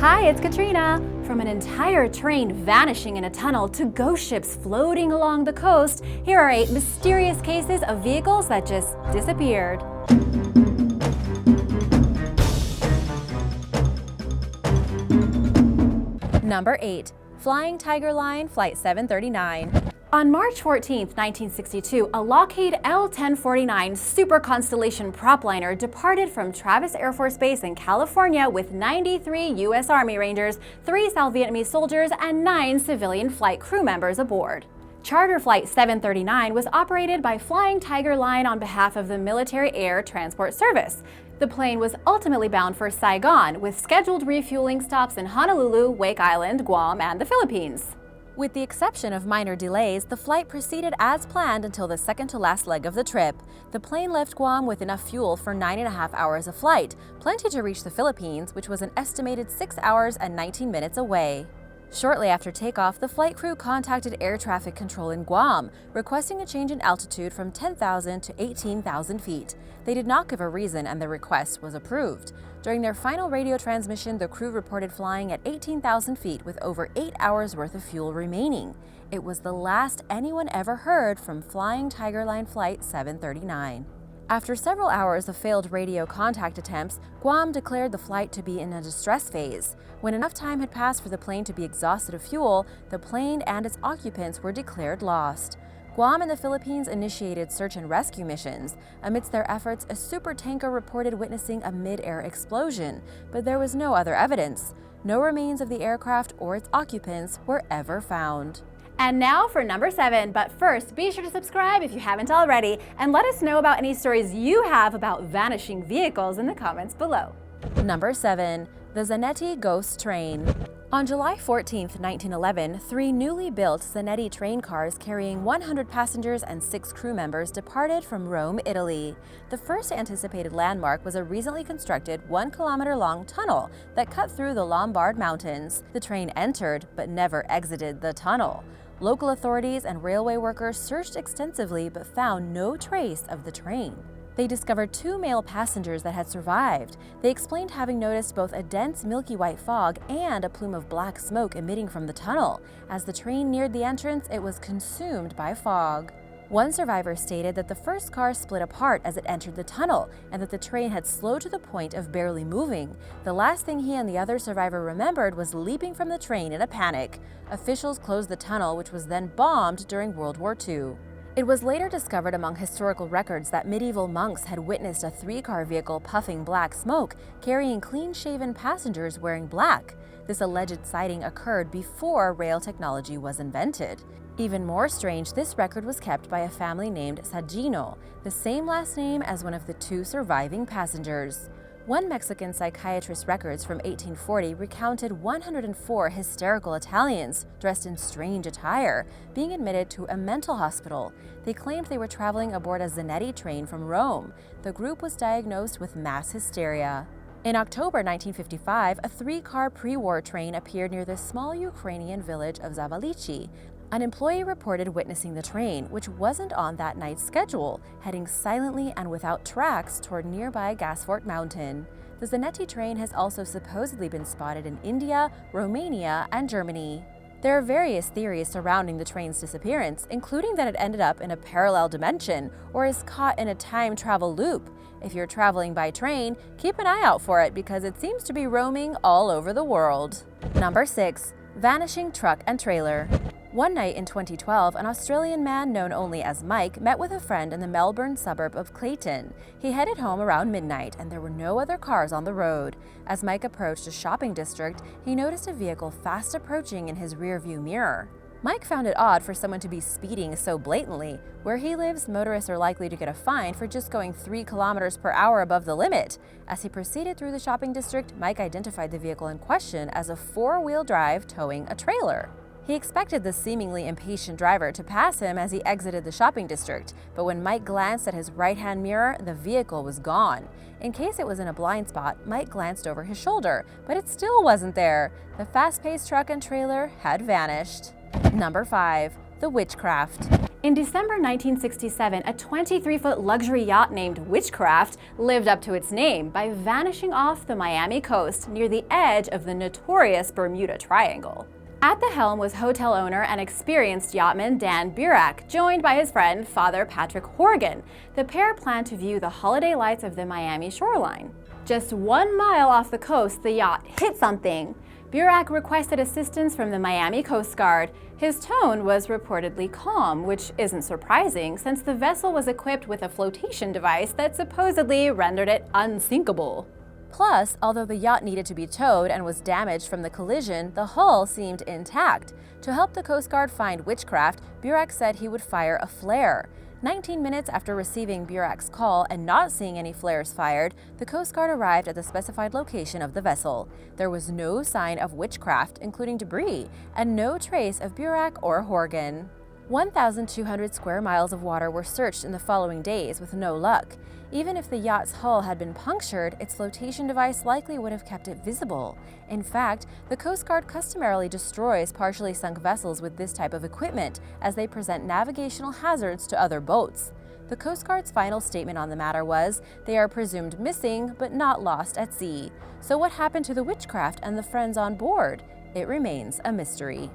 Hi, it's Katrina. From an entire train vanishing in a tunnel to ghost ships floating along the coast, here are 8 mysterious cases of vehicles that just disappeared. Number 8. Flying Tiger Line Flight 739. On March 14, 1962, a Lockheed L-1049 Super Constellation Propliner departed from Travis Air Force Base in California with 93 U.S. Army Rangers, 3 South Vietnamese soldiers, and 9 civilian flight crew members aboard. Charter Flight 739 was operated by Flying Tiger Line on behalf of the Military Air Transport Service. The plane was ultimately bound for Saigon, with scheduled refueling stops in Honolulu, Wake Island, Guam, and the Philippines. With the exception of minor delays, the flight proceeded as planned until the second-to-last leg of the trip. The plane left Guam with enough fuel for 9.5 hours of flight, plenty to reach the Philippines, which was an estimated 6 hours and 19 minutes away. Shortly after takeoff, the flight crew contacted air traffic control in Guam, requesting a change in altitude from 10,000 to 18,000 feet. They did not give a reason, and the request was approved. During their final radio transmission, the crew reported flying at 18,000 feet with over 8 hours worth of fuel remaining. It was the last anyone ever heard from Flying Tiger Line Flight 739. After several hours of failed radio contact attempts, Guam declared the flight to be in a distress phase. When enough time had passed for the plane to be exhausted of fuel, the plane and its occupants were declared lost. Guam and the Philippines initiated search and rescue missions. Amidst their efforts, a supertanker reported witnessing a mid-air explosion, but there was no other evidence. No remains of the aircraft or its occupants were ever found. And now for number 7, but first, be sure to subscribe if you haven't already, and let us know about any stories you have about vanishing vehicles in the comments below. Number 7. The Zanetti Ghost Train. On July 14, 1911, 3 newly built Zanetti train cars carrying 100 passengers and 6 crew members departed from Rome, Italy. The first anticipated landmark was a recently constructed 1-kilometer-long tunnel that cut through the Lombard mountains. The train entered, but never exited the tunnel. Local authorities and railway workers searched extensively but found no trace of the train. They discovered 2 male passengers that had survived. They explained having noticed both a dense milky white fog and a plume of black smoke emitting from the tunnel. As the train neared the entrance, it was consumed by fog. One survivor stated that the first car split apart as it entered the tunnel and that the train had slowed to the point of barely moving. The last thing he and the other survivor remembered was leaping from the train in a panic. Officials closed the tunnel, which was then bombed during World War II. It was later discovered among historical records that medieval monks had witnessed a 3-car vehicle puffing black smoke, carrying clean-shaven passengers wearing black. This alleged sighting occurred before rail technology was invented. Even more strange, this record was kept by a family named Sagino, the same last name as one of the 2 surviving passengers. One Mexican psychiatrist's records from 1840 recounted 104 hysterical Italians dressed in strange attire being admitted to a mental hospital. They claimed they were traveling aboard a Zanetti train from Rome. The group was diagnosed with mass hysteria. In October 1955, a 3-car pre-war train appeared near the small Ukrainian village of Zavalichi. An employee reported witnessing the train, which wasn't on that night's schedule, heading silently and without tracks toward nearby Gasfort Mountain. The Zanetti train has also supposedly been spotted in India, Romania, and Germany. There are various theories surrounding the train's disappearance, including that it ended up in a parallel dimension or is caught in a time travel loop. If you're traveling by train, keep an eye out for it because it seems to be roaming all over the world. Number 6. Vanishing Truck and Trailer. One night in 2012, an Australian man known only as Mike met with a friend in the Melbourne suburb of Clayton. He headed home around midnight, and there were no other cars on the road. As Mike approached a shopping district, he noticed a vehicle fast approaching in his rearview mirror. Mike found it odd for someone to be speeding so blatantly. Where he lives, motorists are likely to get a fine for just going 3 kilometers per hour above the limit. As he proceeded through the shopping district, Mike identified the vehicle in question as a 4-wheel drive towing a trailer. He expected the seemingly impatient driver to pass him as he exited the shopping district, but when Mike glanced at his right-hand mirror, the vehicle was gone. In case it was in a blind spot, Mike glanced over his shoulder, but it still wasn't there. The fast-paced truck and trailer had vanished. Number 5. the Witchcraft. In December 1967, a 23-foot luxury yacht named Witchcraft lived up to its name by vanishing off the Miami coast near the edge of the notorious Bermuda Triangle. At the helm was hotel owner and experienced yachtman Dan Burak, joined by his friend Father Patrick Horgan. The pair planned to view the holiday lights of the Miami shoreline. Just 1 mile off the coast, the yacht hit something. Burak requested assistance from the Miami Coast Guard. His tone was reportedly calm, which isn't surprising since the vessel was equipped with a flotation device that supposedly rendered it unsinkable. Plus, although the yacht needed to be towed and was damaged from the collision, the hull seemed intact. To help the Coast Guard find Witchcraft, Burak said he would fire a flare. 19 minutes after receiving Burak's call and not seeing any flares fired, the Coast Guard arrived at the specified location of the vessel. There was no sign of Witchcraft, including debris, and no trace of Burak or Horgan. 1,200 square miles of water were searched in the following days with no luck. Even if the yacht's hull had been punctured, its flotation device likely would have kept it visible. In fact, the Coast Guard customarily destroys partially sunk vessels with this type of equipment, as they present navigational hazards to other boats. The Coast Guard's final statement on the matter was, they are presumed missing but not lost at sea. So what happened to the Witchcraft and the friends on board? It remains a mystery.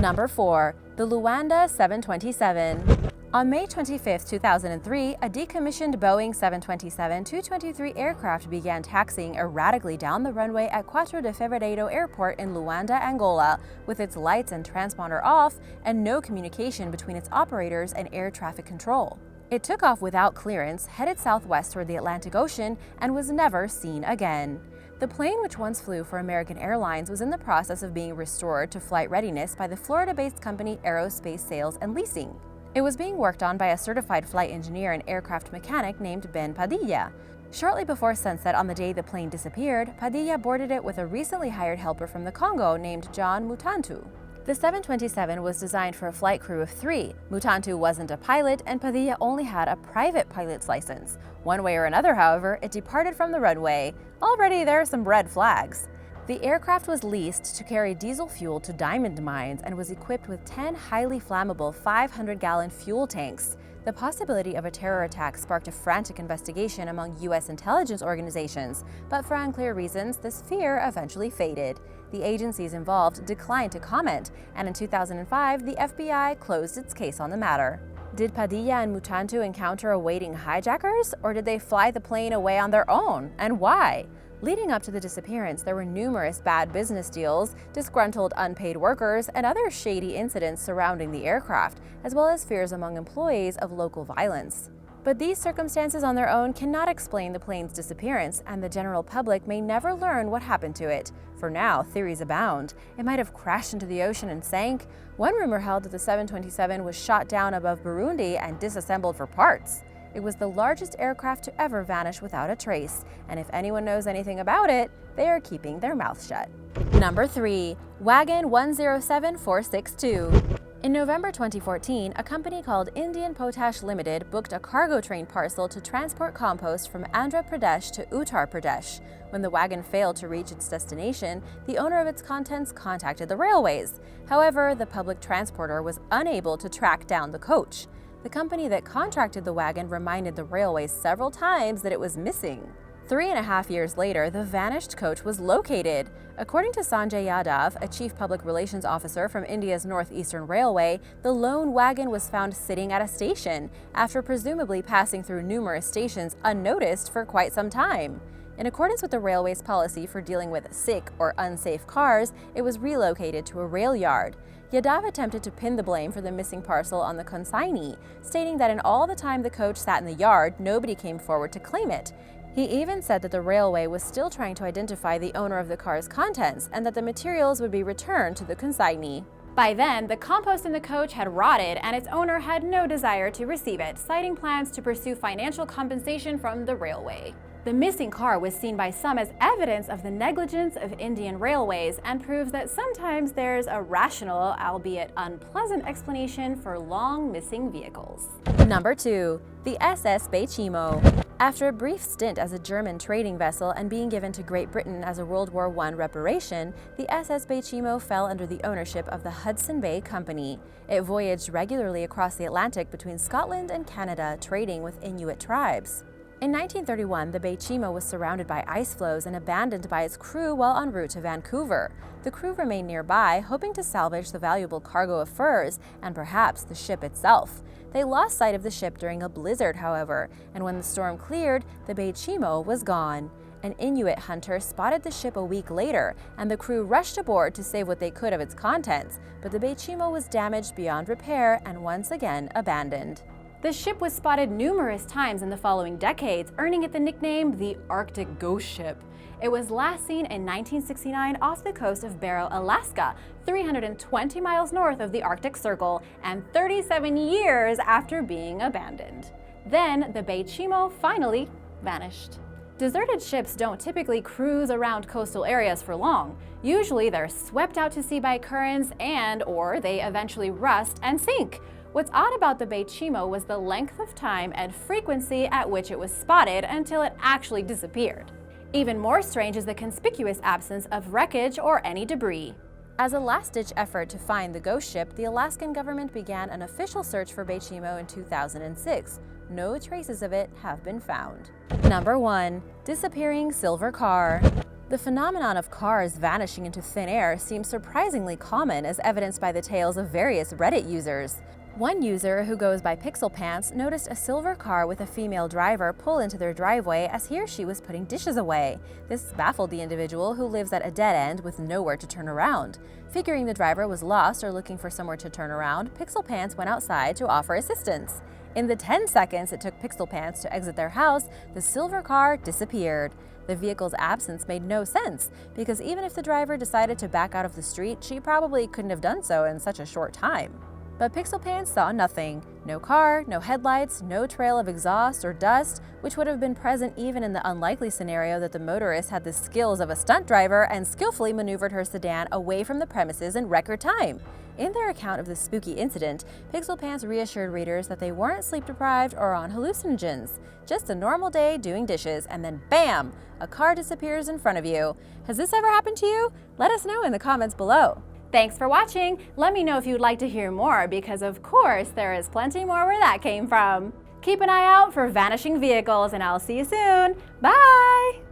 Number 4. The Luanda 727. On May 25, 2003, a decommissioned Boeing 727-223 aircraft began taxiing erratically down the runway at 4 de Fevereiro Airport in Luanda, Angola, with its lights and transponder off and no communication between its operators and air traffic control. It took off without clearance, headed southwest toward the Atlantic Ocean, and was never seen again. The plane, which once flew for American Airlines, was in the process of being restored to flight readiness by the Florida-based company Aerospace Sales and Leasing. It was being worked on by a certified flight engineer and aircraft mechanic named Ben Padilla. Shortly before sunset on the day the plane disappeared, Padilla boarded it with a recently hired helper from the Congo named John Mutantu. The 727 was designed for a flight crew of 3. Mutantu wasn't a pilot, and Padilla only had a private pilot's license. One way or another, however, it departed from the runway. Already there are some red flags. The aircraft was leased to carry diesel fuel to diamond mines and was equipped with 10 highly flammable 500-gallon fuel tanks. The possibility of a terror attack sparked a frantic investigation among U.S. intelligence organizations, but for unclear reasons, this fear eventually faded. The agencies involved declined to comment, and in 2005, the FBI closed its case on the matter. Did Padilla and Mutantu encounter awaiting hijackers, or did they fly the plane away on their own, and why? Leading up to the disappearance, there were numerous bad business deals, disgruntled unpaid workers, and other shady incidents surrounding the aircraft, as well as fears among employees of local violence. But these circumstances on their own cannot explain the plane's disappearance, and the general public may never learn what happened to it. For now, theories abound. It might have crashed into the ocean and sank. One rumor held that the 727 was shot down above Burundi and disassembled for parts. It was the largest aircraft to ever vanish without a trace, and if anyone knows anything about it, they are keeping their mouth shut. Number 3. Wagon 107462. In November 2014, a company called Indian Potash Limited booked a cargo train parcel to transport compost from Andhra Pradesh to Uttar Pradesh. When the wagon failed to reach its destination, the owner of its contents contacted the railways. However, the public transporter was unable to track down the coach. The company that contracted the wagon reminded the railways several times that it was missing. 3.5 years later, the vanished coach was located. According to Sanjay Yadav, a chief public relations officer from India's Northeastern Railway, the lone wagon was found sitting at a station, after presumably passing through numerous stations unnoticed for quite some time. In accordance with the railway's policy for dealing with sick or unsafe cars, it was relocated to a rail yard. Yadav attempted to pin the blame for the missing parcel on the consignee, stating that in all the time the coach sat in the yard, nobody came forward to claim it. He even said that the railway was still trying to identify the owner of the car's contents and that the materials would be returned to the consignee. By then, the compost in the coach had rotted and its owner had no desire to receive it, citing plans to pursue financial compensation from the railway. The missing car was seen by some as evidence of the negligence of Indian Railways and proves that sometimes there's a rational, albeit unpleasant, explanation for long missing vehicles. Number 2. The SS Baychimo. After a brief stint as a German trading vessel and being given to Great Britain as a World War I reparation, the SS Baychimo fell under the ownership of the Hudson Bay Company. It voyaged regularly across the Atlantic between Scotland and Canada, trading with Inuit tribes. In 1931, the Baychimo was surrounded by ice floes and abandoned by its crew while en route to Vancouver. The crew remained nearby, hoping to salvage the valuable cargo of furs and perhaps the ship itself. They lost sight of the ship during a blizzard, however, and when the storm cleared, the Baychimo was gone. An Inuit hunter spotted the ship a week later, and the crew rushed aboard to save what they could of its contents, but the Baychimo was damaged beyond repair and once again abandoned. The ship was spotted numerous times in the following decades, earning it the nickname the Arctic Ghost Ship. It was last seen in 1969 off the coast of Barrow, Alaska, 320 miles north of the Arctic Circle, and 37 years after being abandoned. Then the Baychimo finally vanished. Deserted ships don't typically cruise around coastal areas for long. Usually they're swept out to sea by currents or they eventually rust and sink. What's odd about the Baychimo was the length of time and frequency at which it was spotted until it actually disappeared. Even more strange is the conspicuous absence of wreckage or any debris. As a last-ditch effort to find the ghost ship, the Alaskan government began an official search for Baychimo in 2006. No traces of it have been found. Number 1. Disappearing silver car. The phenomenon of cars vanishing into thin air seems surprisingly common, as evidenced by the tales of various Reddit users. One user, who goes by Pixel Pants, noticed a silver car with a female driver pull into their driveway as he or she was putting dishes away. This baffled the individual, who lives at a dead end with nowhere to turn around. Figuring the driver was lost or looking for somewhere to turn around, Pixel Pants went outside to offer assistance. In the 10 seconds it took Pixel Pants to exit their house, the silver car disappeared. The vehicle's absence made no sense, because even if the driver decided to back out of the street, she probably couldn't have done so in such a short time. But Pixel Pants saw nothing. No car, no headlights, no trail of exhaust or dust, which would have been present even in the unlikely scenario that the motorist had the skills of a stunt driver and skillfully maneuvered her sedan away from the premises in record time. In their account of the spooky incident, Pixel Pants reassured readers that they weren't sleep-deprived or on hallucinogens. Just a normal day doing dishes, and then BAM! A car disappears in front of you. Has this ever happened to you? Let us know in the comments below. Thanks for watching. Let me know if you'd like to hear more, because of course there is plenty more where that came from. Keep an eye out for vanishing vehicles, and I'll see you soon. Bye!